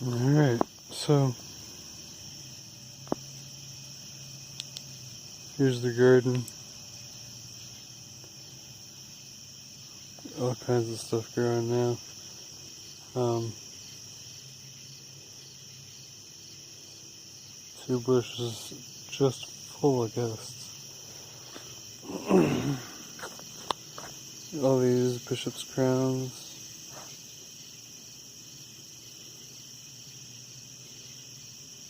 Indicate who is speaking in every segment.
Speaker 1: Alright, so here's the garden. All kinds of stuff growing now. Two bushes just full of ghosts. All these bishop's crowns.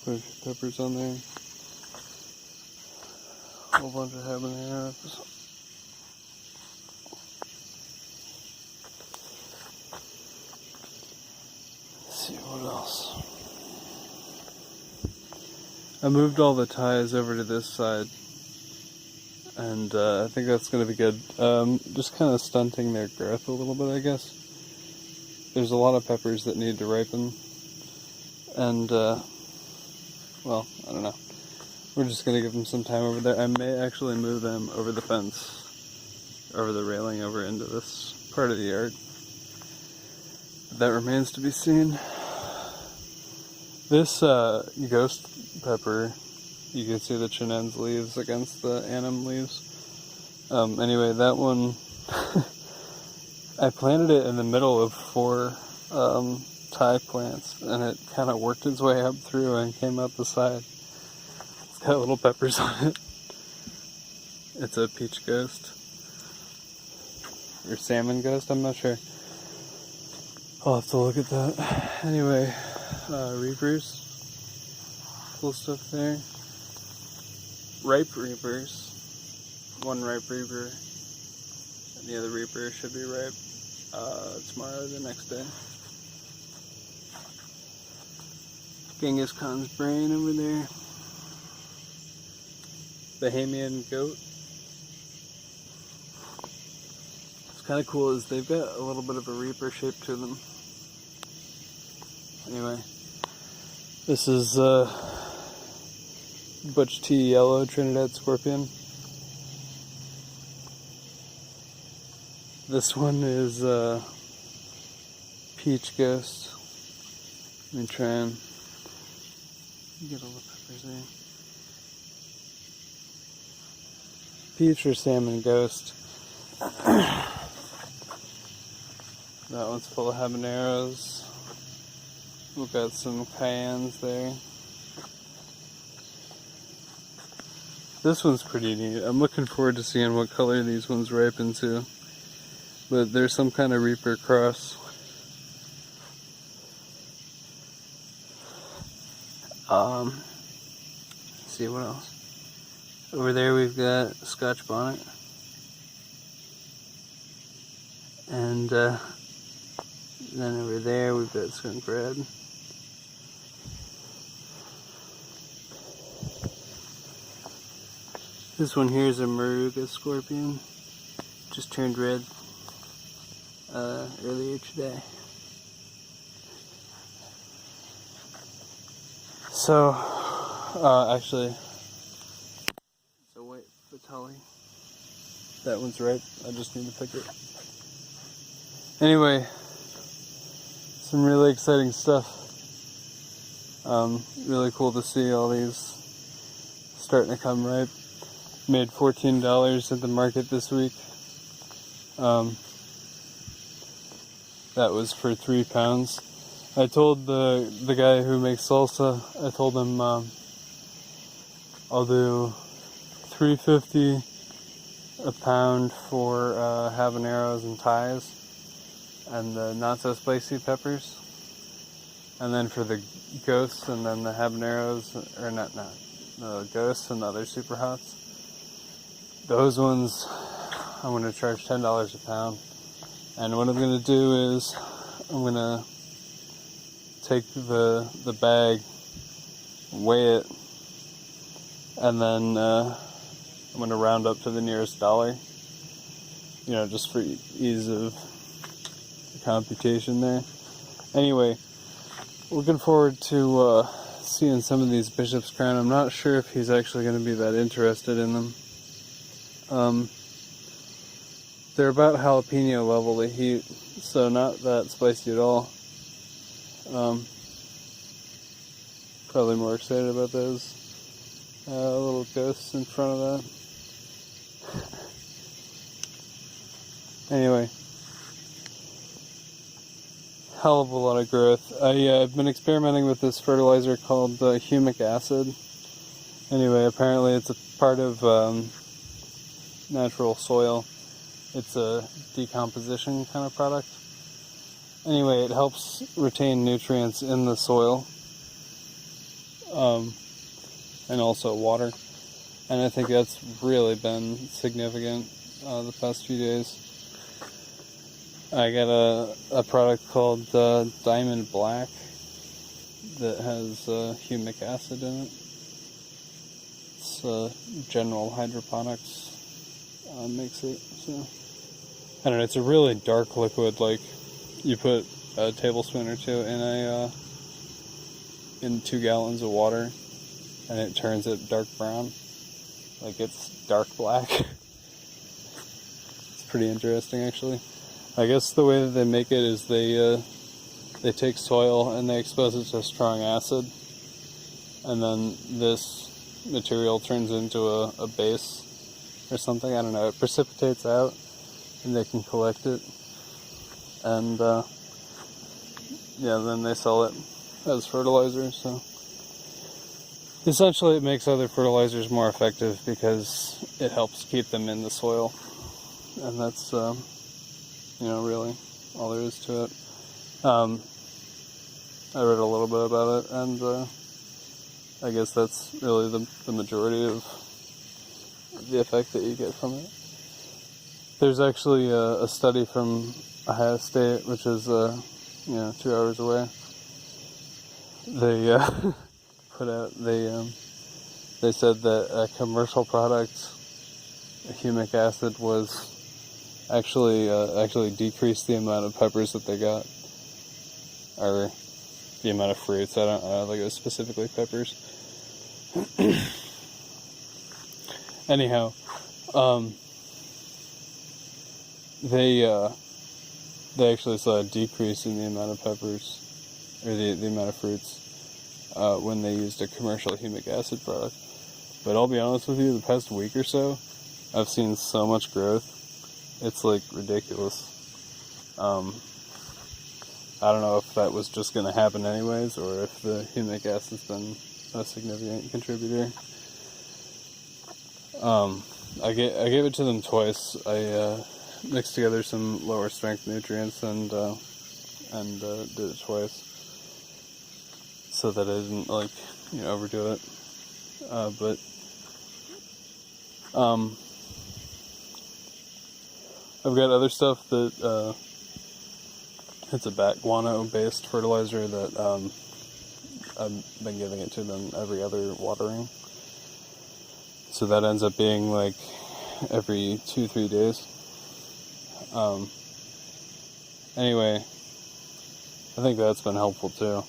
Speaker 1: Put a few peppers on there. A whole bunch of habaneros. Let's see what else. I moved all the ties over to this side, and I think that's going to be good. Just kind of stunting their growth a little bit, I guess. There's a lot of peppers that need to ripen, and well, I don't know. We're just going to give them some time over there. I may actually move them over the fence, over the railing, over into this part of the yard. But that remains to be seen. This ghost pepper, you can see the chinense leaves against the anum leaves. Anyway, that one, I planted it in the middle of 4 Thai plants, and it kind of worked its way up through and came out the side. It's got little peppers on it. It's a peach ghost. Or salmon ghost, I'm not sure. I'll have to look at that. Anyway, reapers. Cool stuff there. Ripe reapers. One ripe reaper. And the other reaper should be ripe tomorrow or the next day. Genghis Khan's brain over there. Bahamian goat. What's kind of cool is they've got a little bit of a reaper shape to them. Anyway, this is Butch T Yellow Trinidad Scorpion. This one is Peach Ghost. Let me try and get all the peppers there. Peach or Salmon Ghost. That one's full of habaneros. We've got some cayennes there. This one's pretty neat. I'm looking forward to seeing what color these ones ripen to. But there's some kind of reaper cross. Let's see what else. Over there we've got Scotch bonnet. And then over there we've got skunk red. This one here is a Moruga scorpion. Just turned red earlier today. So, actually, it's a white Vitali. That one's ripe. I just need to pick it. Anyway, some really exciting stuff. Really cool to see all these starting to come ripe. Made $14 at the market this week. That was for 3 pounds. I told the guy who makes salsa, I told him I'll do $3.50 a pound for habaneros and Thais, and the not so spicy peppers, and then for the ghosts and then the habaneros, or the ghosts and the other super hots. Those ones I'm going to charge $10 a pound. And what I'm going to do is I'm going to take the bag, weigh it, and then I'm going to round up to the nearest dollar. You know, just for ease of computation there. Anyway, looking forward to seeing some of these Bishop's Crown. I'm not sure if he's actually going to be that interested in them. They're about jalapeno level of heat, so not that spicy at all. Probably more excited about those little ghosts in front of that. Anyway, hell of a lot of growth. I've been experimenting with this fertilizer called humic acid. Anyway, apparently it's a part of natural soil. It's a decomposition kind of product. Anyway, it helps retain nutrients in the soil. And also water. And I think that's really been significant the past few days. I got a product called Diamond Black that has humic acid in it. It's General Hydroponics makes it. So I don't know, it's a really dark liquid, like you put a tablespoon or two in 2 gallons of water and it turns it dark brown. Like it's dark black. It's pretty interesting actually. I guess the way that they make it is they take soil and they expose it to strong acid, and then this material turns into a base or something. I don't know. It precipitates out, and they can collect it, and then they sell it as fertilizer. So essentially, it makes other fertilizers more effective because it helps keep them in the soil, and that's really all there is to it. I read a little bit about it, and I guess that's really the majority of the effect that you get from it. There's actually a study from Ohio State, which is 2 hours away. They they said that a commercial product, humic acid, was actually decreased the amount of peppers that they got, or the amount of fruits. I don't think it was specifically peppers. Anyhow, they actually saw a decrease in the amount of peppers, or the amount of fruits, when they used a commercial humic acid product. But I'll be honest with you, the past week or so, I've seen so much growth. It's like ridiculous. I don't know if that was just going to happen anyways, or if the humic acid's been a significant contributor. I gave it to them twice. I mixed together some lower strength nutrients and did it twice, so that I didn't overdo it. But I've got other stuff that it's a bat guano based fertilizer that I've been giving it to them every other watering. So that ends up being like every 2-3 days. Anyway, I think that's been helpful too.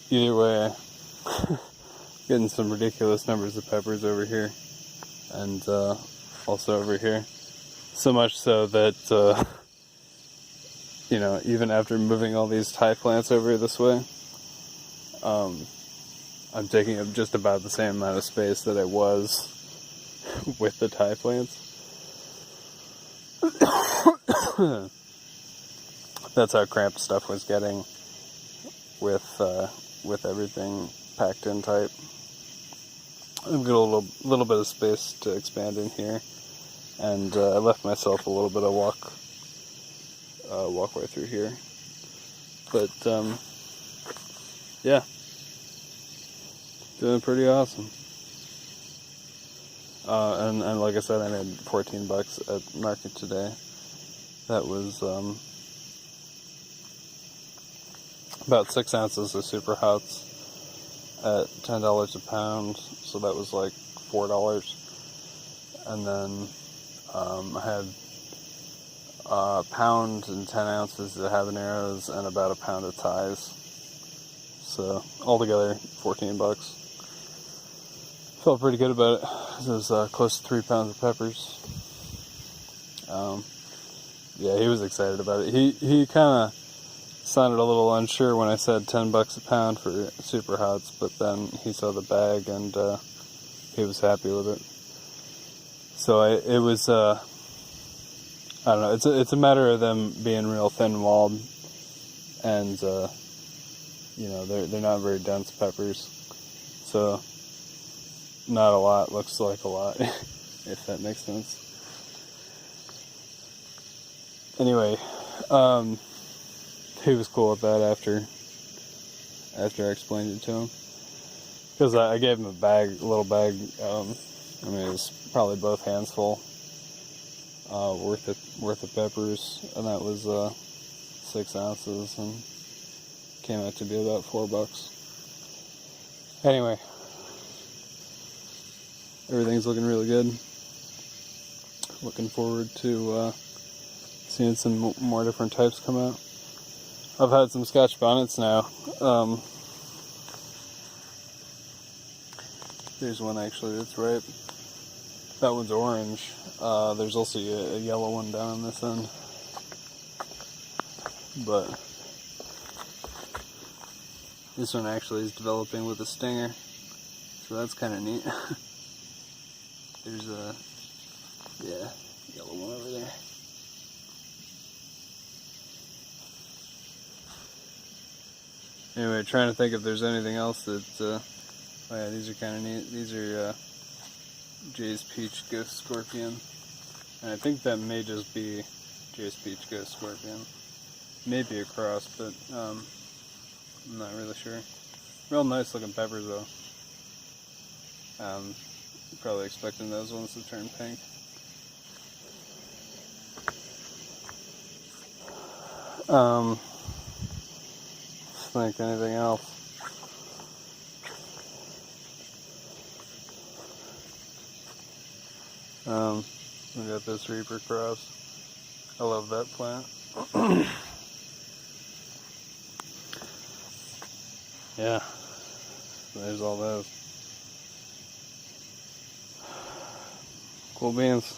Speaker 1: Either way, getting some ridiculous numbers of peppers over here, and also over here. So much so that, even after moving all these Thai plants over this way, I'm taking up just about the same amount of space that I was with the Thai plants. That's how cramped stuff was getting with everything packed in tight. I've got a little bit of space to expand in here, and I left myself a little bit of walkway through here. But yeah, doing pretty awesome. And like I said, I made $14 at market today. That was about 6 ounces of Super Hots at $10 a pound, so that was like $4. And then I had a pound and 10 ounces of habaneros and about a pound of Thais. So altogether, $14. Felt pretty good about it. It was close to 3 pounds of peppers. Yeah, he was excited about it. He kind of sounded a little unsure when I said $10 a pound for super hots, but then he saw the bag and he was happy with it. So it was I don't know. It's a matter of them being real thin-walled, and you know, they're not very dense peppers, so not a lot looks like a lot, if that makes sense. Anyway, he was cool with that after I explained it to him, because I gave him a little bag. I mean, it was probably both hands full worth of peppers, and that was 6 ounces, and came out to be about $4. Anyway, everything's looking really good. Looking forward to seeing some more different types come out. I've had some Scotch bonnets now. There's one actually that's ripe. That one's orange. There's also a yellow one down on this end. But this one actually is developing with a stinger, so that's kind of neat. There's a yellow one over there. Anyway, trying to think if there's anything else that, oh yeah, these are kind of neat. These are Jay's Peach Ghost Scorpion. And I think that may just be Jay's Peach Ghost Scorpion. Maybe a cross, but I'm not really sure. Real nice looking peppers though. Probably expecting those ones to turn pink. Think anything else? We got this Reaper Cross. I love that plant. Yeah, there's all those. Cool beans.